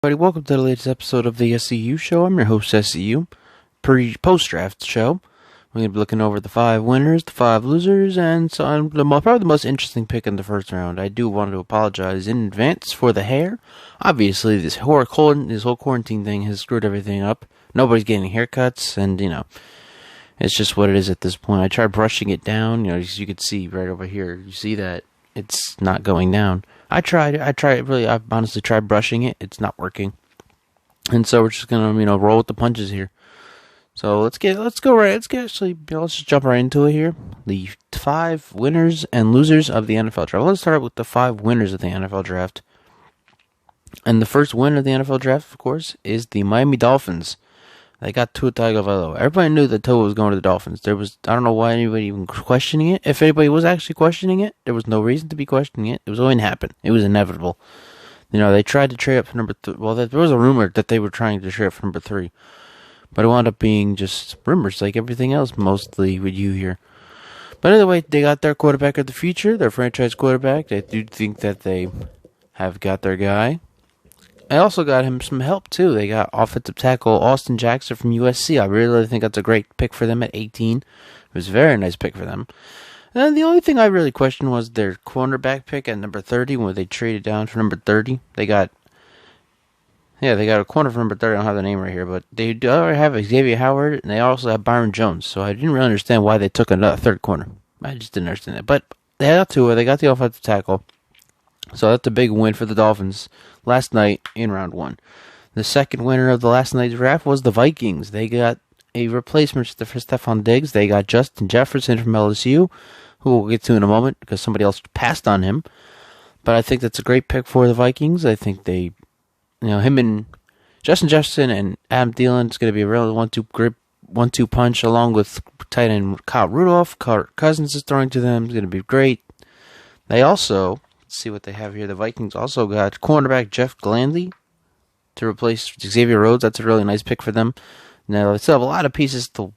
everybody, welcome to the latest episode of the SCU show. I'm your host, SCU, post-draft show. We're going to be looking over the 5 winners, the 5 losers, and so on, probably the most interesting pick in the first round. I do want to apologize in advance for the hair. Obviously, this whole quarantine thing has screwed everything up. Nobody's getting haircuts, and, it's just what it is at this point. I tried brushing it down, as you can see right over here. You see that it's not going down. I honestly tried brushing it. It's not working. And so we're just gonna, roll with the punches here. So let's just jump right into it here. The 5 winners and losers of the NFL draft. Let's start with the 5 winners of the NFL draft. And the first winner of the NFL draft, of course, is the Miami Dolphins. They got Tua Tagovailoa. Everybody knew that Tua was going to the Dolphins. I don't know why anybody even questioning it. If anybody was actually questioning it, there was no reason to be questioning it. It was going to happen. It was inevitable. They tried to trade up for number 3. Well, there was a rumor that they were trying to trade up for number 3. But it wound up being just rumors, like everything else, mostly with you here. But anyway, they got their quarterback of the future, their franchise quarterback. They do think that they have got their guy. I also got him some help, too. They got offensive tackle Austin Jackson from USC. I really think that's a great pick for them at 18. It was a very nice pick for them. And the only thing I really questioned was their cornerback pick at number 30, when they traded down for number 30. They got a corner for number 30. I don't have the name right here, but they do have Xavier Howard, and they also have Byron Jones. So I didn't really understand why they took another third corner. I just didn't understand that. But they got Tua. They got the offensive tackle. So that's a big win for the Dolphins last night in round 1. The second winner of the last night's draft was the Vikings. They got a replacement for Stephon Diggs. They got Justin Jefferson from LSU, who we'll get to in a moment because somebody else passed on him. But I think that's a great pick for the Vikings. I think they, him and Justin Jefferson and Adam Thielen is going to be a real 1-2 punch, along with tight end Kyle Rudolph. Kirk Cousins is throwing to them. It's going to be great. They also, let's see what they have here. The Vikings also got cornerback Jeff Gladney to replace Xavier Rhodes. That's a really nice pick for them. Now, they still have a lot of pieces to,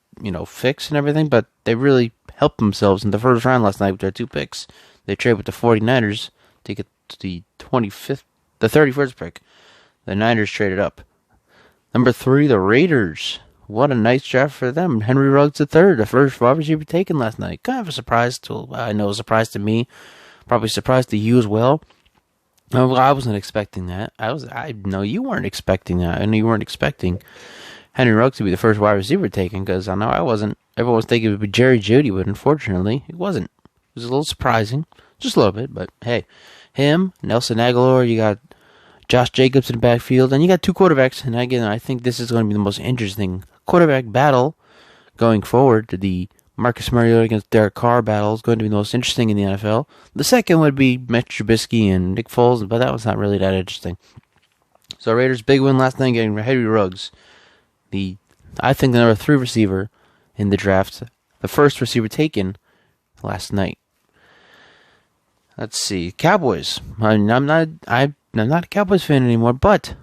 fix and everything, but they really helped themselves in the first round last night with their 2 picks. They traded with the 49ers to get the 31st pick. The Niners traded up. Number 3, the Raiders. What a nice draft for them. Henry Ruggs III, the first wide receiver taken last night. Kind of a surprise a surprise to me. Probably surprised to you as well. No, I wasn't expecting that. I know you weren't expecting that. I know you weren't expecting Henry Ruggs to be the first wide receiver taken, because I know I wasn't. Everyone was thinking it would be Jerry Jeudy, but unfortunately, it wasn't. It was a little surprising. Just a little bit, but hey. Him, Nelson Aguilar, you got Josh Jacobs in the backfield, and you got 2 quarterbacks. And again, I think this is going to be the most interesting quarterback battle going forward. The Marcus Mariota against Derek Carr battle is going to be the most interesting in the NFL. The second would be Mitch Trubisky and Nick Foles, but that was not really that interesting. So Raiders, big win last night getting Henry Ruggs. I think the number 3 receiver in the draft. The first receiver taken last night. Let's see. Cowboys. I'm not a Cowboys fan anymore, but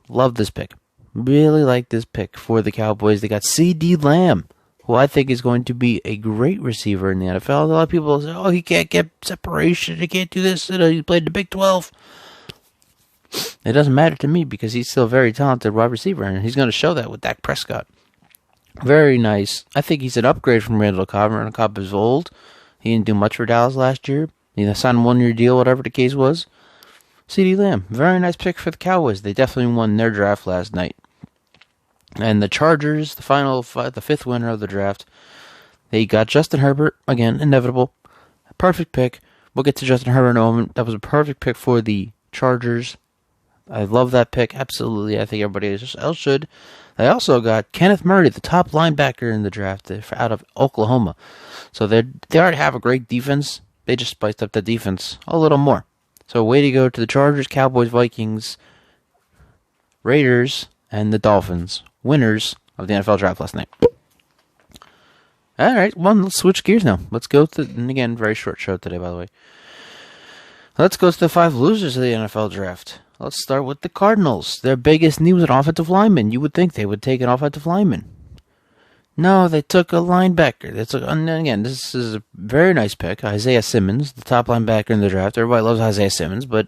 love this pick. Really like this pick for the Cowboys. They got CeeDee Lamb, who I think is going to be a great receiver in the NFL. A lot of people say, he can't get separation, he can't do this, he played the Big 12. It doesn't matter to me because he's still a very talented wide receiver, and he's going to show that with Dak Prescott. Very nice. I think he's an upgrade from Randall Cobb. Randall Cobb is old. He didn't do much for Dallas last year. He signed a 1-year deal, whatever the case was. CeeDee Lamb, very nice pick for the Cowboys. They definitely won their draft last night. And the Chargers, the 5th winner of the draft, they got Justin Herbert. Again, inevitable. Perfect pick. We'll get to Justin Herbert in a moment. That was a perfect pick for the Chargers. I love that pick. Absolutely. I think everybody else should. They also got Kenneth Murray, the top linebacker in the draft out of Oklahoma. So they already have a great defense. They just spiced up the defense a little more. So way to go to the Chargers, Cowboys, Vikings, Raiders, and the Dolphins. Winners of the NFL draft last night. Alright, well, let's switch gears now. Let's go to, and again, very short show today, by the way. Let's go to the 5 losers of the NFL draft. Let's start with the Cardinals. Their biggest need was an offensive lineman. You would think they would take an offensive lineman. No, they took a linebacker. And again, this is a very nice pick. Isaiah Simmons, the top linebacker in the draft. Everybody loves Isaiah Simmons, but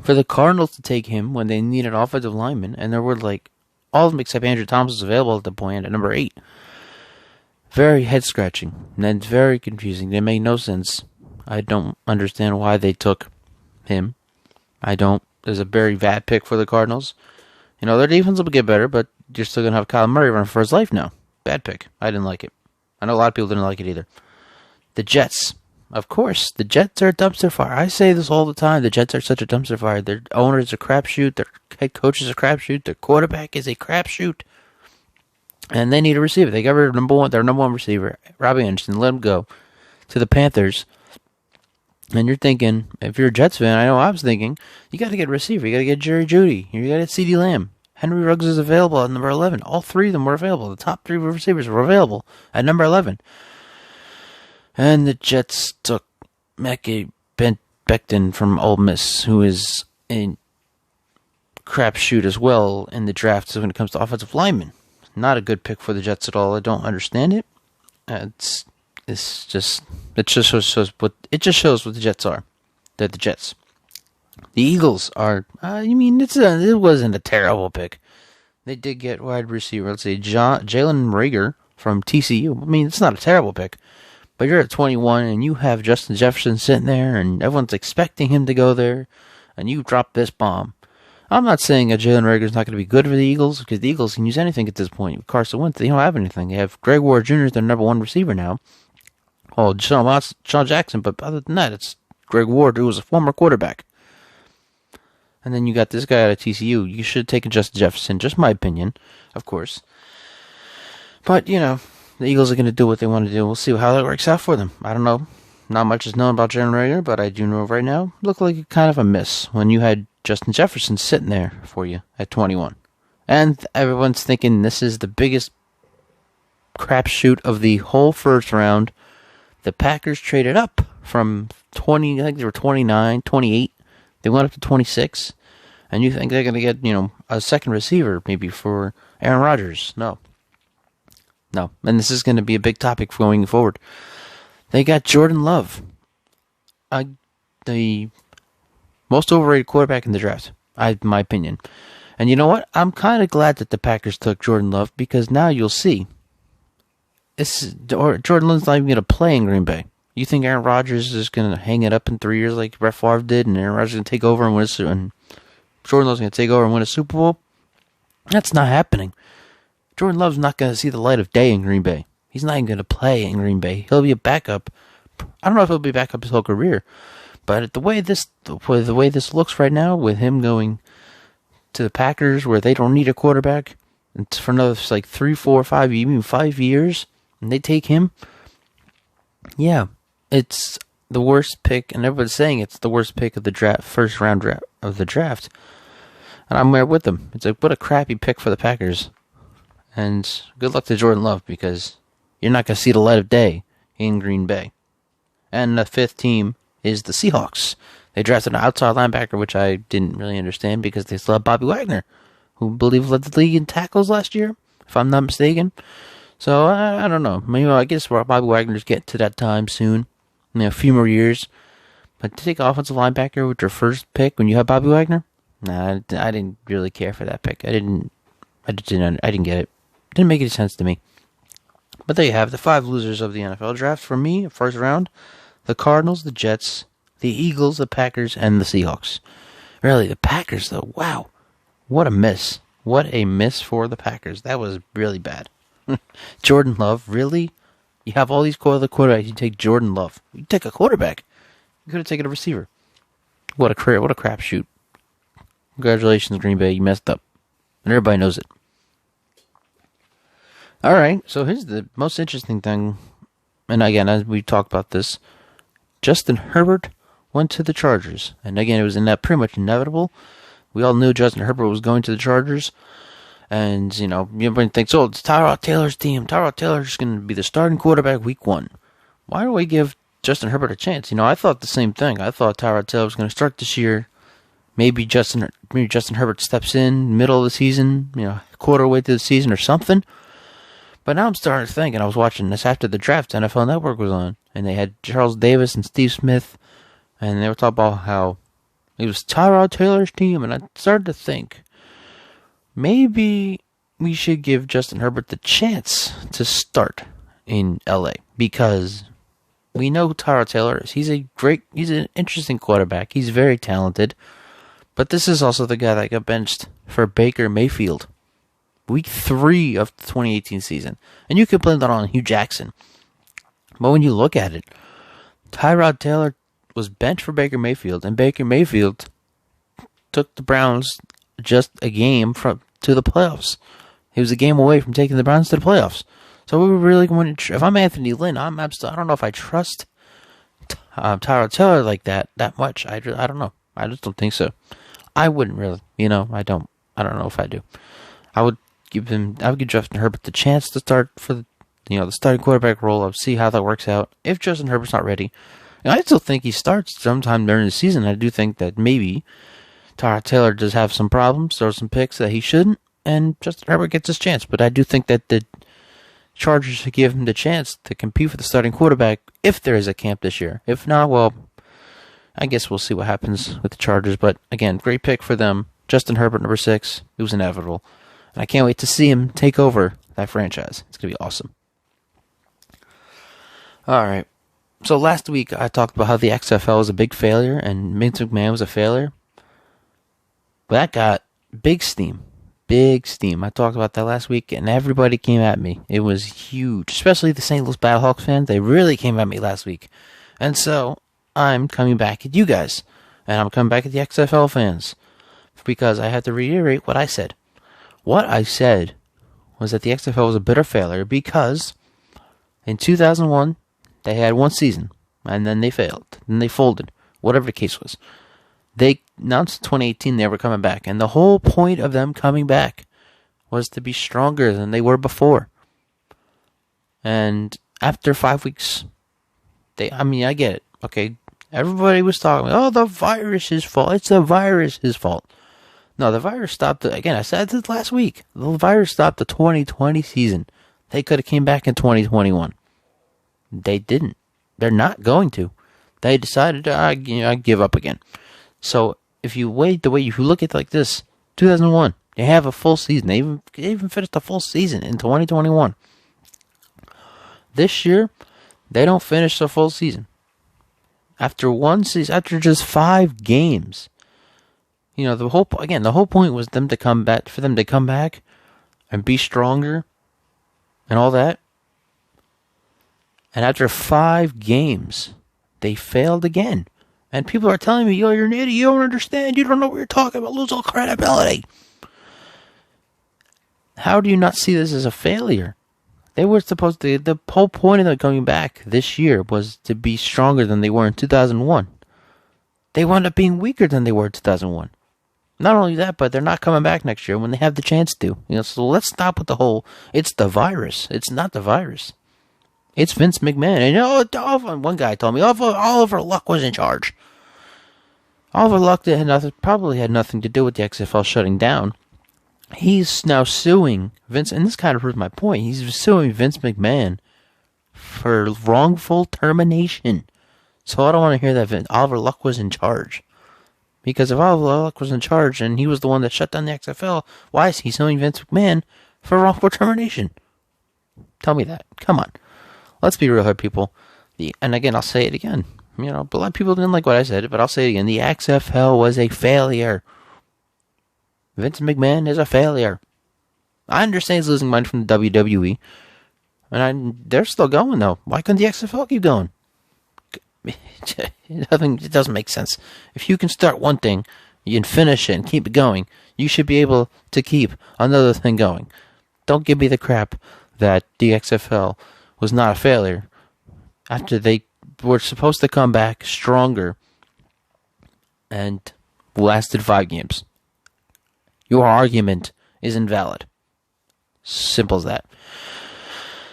For the Cardinals to take him when they needed offensive linemen, and there were like all of them except Andrew Thomas was available at the point at number 8. Very head scratching, and then very confusing. They made no sense. I don't understand why they took him. I don't. There's a very bad pick for the Cardinals. You know, their defense will get better, but you're still going to have Kyler Murray running for his life now. Bad pick. I didn't like it. I know a lot of people didn't like it either. The Jets. Of course, the Jets are a dumpster fire. I say this all the time. The Jets are such a dumpster fire. Their owner is a crapshoot. Their head coach is a crapshoot. Their quarterback is a crapshoot. And they need a receiver. They got rid of their number one receiver, Robbie Anderson, let him go to the Panthers. And you're thinking, if you're a Jets fan, I know I was thinking, you got to get a receiver. You got to get Jerry Jeudy. You got to get CeeDee Lamb. Henry Ruggs is available at number 11. All 3 of them were available. The top 3 receivers were available at number 11. And the Jets took Mekhi Becton from Ole Miss, who is a crapshoot as well in the draft when it comes to offensive linemen. Not a good pick for the Jets at all. I don't understand it. It just shows what the Jets are. They're the Jets. The Eagles are. It wasn't a terrible pick. They did get wide receiver. Let's see, Jalen Reagor from TCU. I mean, it's not a terrible pick. But you're at 21 and you have Justin Jefferson sitting there, and everyone's expecting him to go there, and you drop this bomb. I'm not saying that Jalen Reagor is not going to be good for the Eagles, because the Eagles can use anything at this point. With Carson Wentz, they don't have anything. They have Greg Ward Jr. as their number 1 receiver now. Oh, Sean Jackson, but other than that, it's Greg Ward, who was a former quarterback. And then you got this guy out of TCU. You should have taken Justin Jefferson, just my opinion, of course. But, you know, the Eagles are going to do what they want to do. We'll see how that works out for them. I don't know. Not much is known about Jalen Reagor, but I do know right now, looked like kind of a miss when you had Justin Jefferson sitting there for you at 21. And everyone's thinking this is the biggest crapshoot of the whole first round. The Packers traded up from 20, I think they were 29, 28. They went up to 26. And you think they're going to get, a second receiver maybe for Aaron Rodgers. No. And this is going to be a big topic going forward. They got Jordan Love. The most overrated quarterback in the draft, in my opinion. And you know what? I'm kind of glad that the Packers took Jordan Love, because now you'll see. Jordan Love's not even going to play in Green Bay. You think Aaron Rodgers is going to hang it up in 3 years like Brett Favre did, and Aaron Rodgers is going to take over and and Jordan Love's going to take over and win a Super Bowl? That's not happening. Jordan Love's not going to see the light of day in Green Bay. He's not even going to play in Green Bay. He'll be a backup. I don't know if he'll be a backup his whole career, but the way this looks right now, with him going to the Packers, where they don't need a quarterback, and for another 3, 4, 5, even 5 years, and they take him, yeah, it's the worst pick, and everybody's saying it's the worst pick of the draft, first round of the draft, and I'm there with them. It's like, what a crappy pick for the Packers, and good luck to Jordan Love, because you're not going to see the light of day in Green Bay. And the 5th team is the Seahawks. They drafted an outside linebacker, which I didn't really understand, because they still have Bobby Wagner, who I believe led the league in tackles last year, if I'm not mistaken. So, I don't know. Maybe, I guess Bobby Wagner's getting to that time soon. A few more years. But to take an offensive linebacker with your first pick when you have Bobby Wagner? Nah, I didn't really care for that pick. I didn't get it. Didn't make any sense to me. But there you have the 5 losers of the NFL draft. For me, first round, the Cardinals, the Jets, the Eagles, the Packers, and the Seahawks. Really, the Packers, though, wow. What a miss. What a miss for the Packers. That was really bad. Jordan Love, really? You have all these quarterbacks, you take Jordan Love. You take a quarterback. You could have taken a receiver. What a crapshoot. Congratulations, Green Bay, you messed up. And everybody knows it. Alright, so here's the most interesting thing. And again, as we talked about this, Justin Herbert went to the Chargers. And again, it was pretty much inevitable. We all knew Justin Herbert was going to the Chargers. And, everybody thinks, it's Tyrod Taylor's team. Tyrod Taylor's going to be the starting quarterback week 1. Why do we give Justin Herbert a chance? I thought the same thing. I thought Tyrod Taylor was going to start this year. Maybe Justin Herbert steps in middle of the season, quarter way through the season or something. But now I'm starting to think, and I was watching this after the draft, NFL Network was on, and they had Charles Davis and Steve Smith, and they were talking about how It was Tyrod Taylor's team, and I started to think, maybe we should give Justin Herbert the chance to start in LA, because we know who Tyrod Taylor is. He's an interesting quarterback. He's very talented. But this is also the guy that got benched for Baker Mayfield. Week 3 of the 2018 season. And you could blame that on Hugh Jackson. But when you look at it, Tyrod Taylor was benched for Baker Mayfield, and Baker Mayfield took the Browns just a game to the playoffs. He was a game away from taking the Browns to the playoffs. So we were really going to. If I'm Anthony Lynn, I don't know if I trust Tyrod Taylor like that much. I don't know. I just don't think so. I wouldn't really. I don't know if I do. I would give Justin Herbert the chance to start for the starting quarterback role. I'll see how that works out. If Justin Herbert's not ready, I still think he starts sometime during the season. I do think that maybe Tyrod Taylor does have some problems, throws some picks that he shouldn't, and Justin Herbert gets his chance. But I do think that the Chargers should give him the chance to compete for the starting quarterback if there is a camp this year. If not, well, I guess we'll see what happens with the Chargers. But again, great pick for them. Justin Herbert, number 6. It was inevitable. And I can't wait to see him take over that franchise. It's going to be awesome. All right. So last week I talked about how the XFL was a big failure and Vince McMahon was a failure. But that got big steam. Big steam. I talked about that last week, and everybody came at me. It was huge, especially the St. Louis Battlehawks fans. They really came at me last week. And so I'm coming back at you guys, and I'm coming back at the XFL fans, because I have to reiterate what I said. What I said was that the XFL was a bitter failure because in 2001, they had one season, and then they failed. Then they folded, whatever the case was. They announced in 2018 they were coming back, and the whole point of them coming back was to be stronger than they were before. And after 5 weeks, I get it, okay? Everybody was talking, the virus's fault. It's the virus's fault. No, the virus stopped, again, I said this last week, the virus stopped the 2020 season. They could have came back in 2021. They didn't. They're not going to. They decided I give up again. So if you look at it like this, 2001, they have a full season. They even finished a full season in 2021. This year, they don't finish the full season. After one season, after just 5 games, the whole point was for them to come back and be stronger and all that. And after 5 games, they failed again. And people are telling me, you're an idiot, you don't understand, you don't know what you're talking about, lose all credibility. How do you not see this as a failure? They were supposed to, the whole point of them coming back this year was to be stronger than they were in 2001. They wound up being weaker than they were in 2001. Not only that, but they're not coming back next year when they have the chance to. So let's stop with the whole, it's the virus. It's not the virus. It's Vince McMahon. And one guy told me Oliver Luck was in charge. Oliver Luck probably had nothing to do with the XFL shutting down. He's now suing Vince, and this kind of proves my point. He's suing Vince McMahon for wrongful termination. So I don't want to hear that Oliver Luck was in charge. Because if Oliver Luck was in charge and he was the one that shut down the XFL, why is he suing Vince McMahon for wrongful termination? Tell me that. Come on. Let's be real here, people. And again, I'll say it again. But a lot of people didn't like what I said, but I'll say it again. The XFL was a failure. Vince McMahon is a failure. I understand he's losing money from the WWE. And they're still going, though. Why couldn't the XFL keep going? It doesn't make sense. If you can start one thing, you can finish it and keep it going, you should be able to keep another thing going. Don't give me the crap that the XFL was not a failure after they were supposed to come back stronger and lasted 5 games. Your argument is invalid. Simple as that.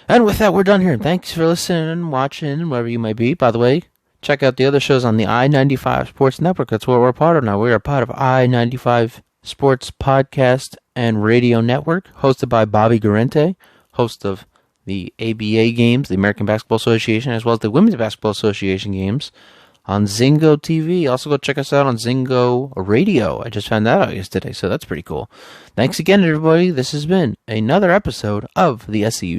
And with that, we're done here. Thanks for listening and watching, wherever you may be. By the way, check out the other shows on the I-95 Sports Network. That's what we're part of now. We are part of I-95 Sports Podcast and Radio Network, hosted by Bobby Garente, host of the ABA games, the American Basketball Association, as well as the Women's Basketball Association games on Zingo TV. Also, go check us out on Zingo Radio. I just found that out yesterday, so that's pretty cool. Thanks again, everybody. This has been another episode of the SCU Show.